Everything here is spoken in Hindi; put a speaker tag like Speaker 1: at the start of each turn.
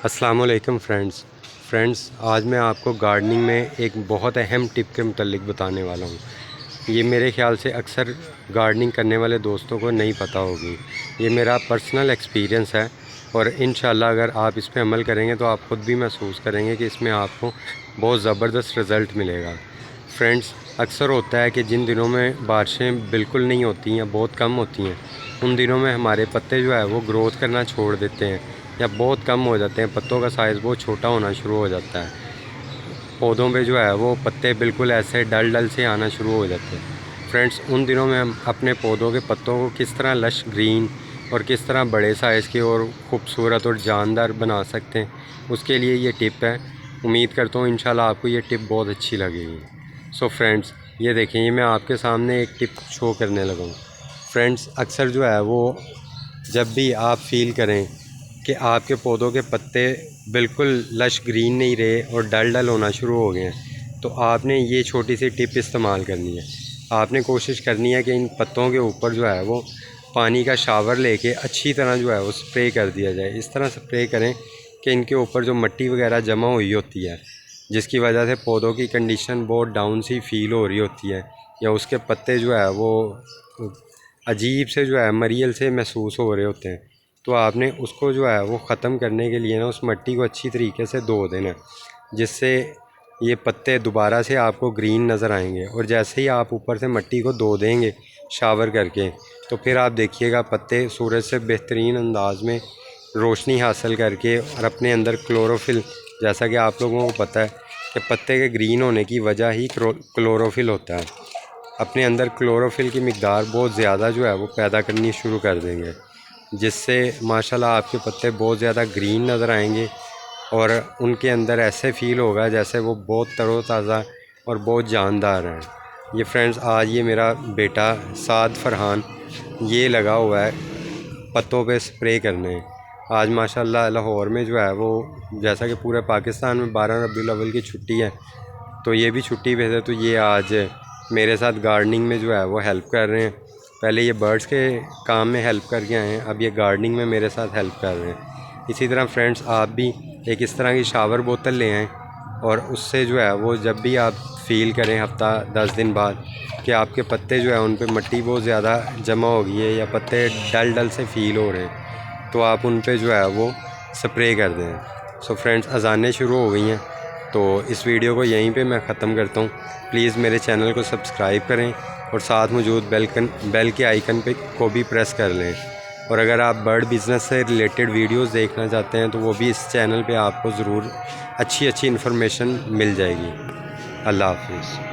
Speaker 1: अस्सलामुअलैकुम फ्रेंड्स, आज मैं आपको गार्डनिंग में एक बहुत अहम टिप के मुतालिक बताने वाला हूँ। ये मेरे ख़्याल से अक्सर गार्डनिंग करने वाले दोस्तों को नहीं पता होगी। ये मेरा पर्सनल एक्सपीरियंस है और इंशाल्लाह अगर आप इस पे अमल करेंगे तो आप ख़ुद भी महसूस करेंगे कि इसमें आपको बहुत ज़बरदस्त रिज़ल्ट मिलेगा। फ्रेंड्स, अक्सर होता है कि जिन दिनों में बारिशें बिल्कुल नहीं होती या बहुत कम होती हैं, उन दिनों में हमारे पत्ते जो है वो ग्रोथ करना छोड़ देते हैं या बहुत कम हो जाते हैं। पत्तों का साइज़ बहुत छोटा होना शुरू हो जाता है। पौधों पे जो है वो पत्ते बिल्कुल ऐसे डल से आना शुरू हो जाते हैं। फ्रेंड्स, उन दिनों में हम अपने पौधों के पत्तों को किस तरह लश ग्रीन और किस तरह बड़े साइज़ के और ख़ूबसूरत और जानदार बना सकते हैं, उसके लिए ये टिप है। उम्मीद करता हूँ इंशाल्लाह आपको ये टिप बहुत अच्छी लगेगी। सो फ्रेंड्स, ये देखें, ये मैं आपके सामने एक टिप शो करने लगा हूँ। फ्रेंड्स, अक्सर जो है वो जब भी आप फील करें कि आपके पौधों के पत्ते बिल्कुल लश ग्रीन नहीं रहे और डल होना शुरू हो गए हैं, तो आपने ये छोटी सी टिप इस्तेमाल करनी है। आपने कोशिश करनी है कि इन पत्तों के ऊपर जो है वो पानी का शावर लेके अच्छी तरह जो है वो स्प्रे कर दिया जाए। इस तरह स्प्रे करें कि इनके ऊपर जो मिट्टी वगैरह जमा हुई होती है, जिसकी वजह से पौधों की कंडीशन बहुत डाउन सी फील हो रही होती है या उसके पत्ते जो है वो अजीब से जो है मरियल से महसूस हो रहे होते हैं, तो आपने उसको जो है वो ख़त्म करने के लिए ना उस मिट्टी को अच्छी तरीके से धो देना, जिससे ये पत्ते दोबारा से आपको ग्रीन नज़र आएंगे। और जैसे ही आप ऊपर से मिट्टी को धो देंगे शावर करके, तो फिर आप देखिएगा पत्ते सूरज से बेहतरीन अंदाज में रोशनी हासिल करके और अपने अंदर क्लोरोफिल, जैसा कि आप लोगों को पता है कि पत्ते के ग्रीन होने की वजह ही क्लोरोफिल होता है, अपने अंदर क्लोरोफिल की मिक़दार बहुत ज़्यादा जो है वो पैदा करनी शुरू कर देंगे, जिससे माशाल्लाह आपके पत्ते बहुत ज़्यादा ग्रीन नज़र आएंगे और उनके अंदर ऐसे फ़ील होगा जैसे वो बहुत तरोताज़ा और बहुत जानदार हैं। ये फ्रेंड्स, आज ये मेरा बेटा साद फरहान ये लगा हुआ है पत्तों पे स्प्रे करने। आज माशाल्लाह लाहौर में जो है वो, जैसा कि पूरे पाकिस्तान में 12 रबीउल अव्वल की छुट्टी है, तो ये भी छुट्टी पे थे, तो ये आज मेरे साथ गार्डनिंग में जो है वो हेल्प कर रहे हैं। पहले ये बर्ड्स के काम में हेल्प करके आए हैं, अब ये गार्डनिंग में मेरे साथ हेल्प कर रहे हैं। इसी तरह फ्रेंड्स, आप भी एक इस तरह की शावर बोतल ले आएँ और उससे जो है वो जब भी आप फील करें हफ़्ता 10 दिन बाद कि आपके पत्ते जो है उन पे मिट्टी बहुत ज़्यादा जमा हो गई है या पत्ते डल से फ़ील हो रहे हैं, तो आप उन पे जो है वो स्प्रे कर दें। सो फ्रेंड्स, अज़ानें शुरू हो गई हैं, तो इस वीडियो को यहीं पे मैं ख़त्म करता हूँ। प्लीज़ मेरे चैनल को सब्सक्राइब करें और साथ मौजूद बेल के आइकन पे को भी प्रेस कर लें। और अगर आप बर्ड बिज़नेस से रिलेटेड वीडियोस देखना चाहते हैं तो वो भी इस चैनल पे आपको ज़रूर अच्छी इन्फॉर्मेशन मिल जाएगी। अल्लाह हाफ़िज़।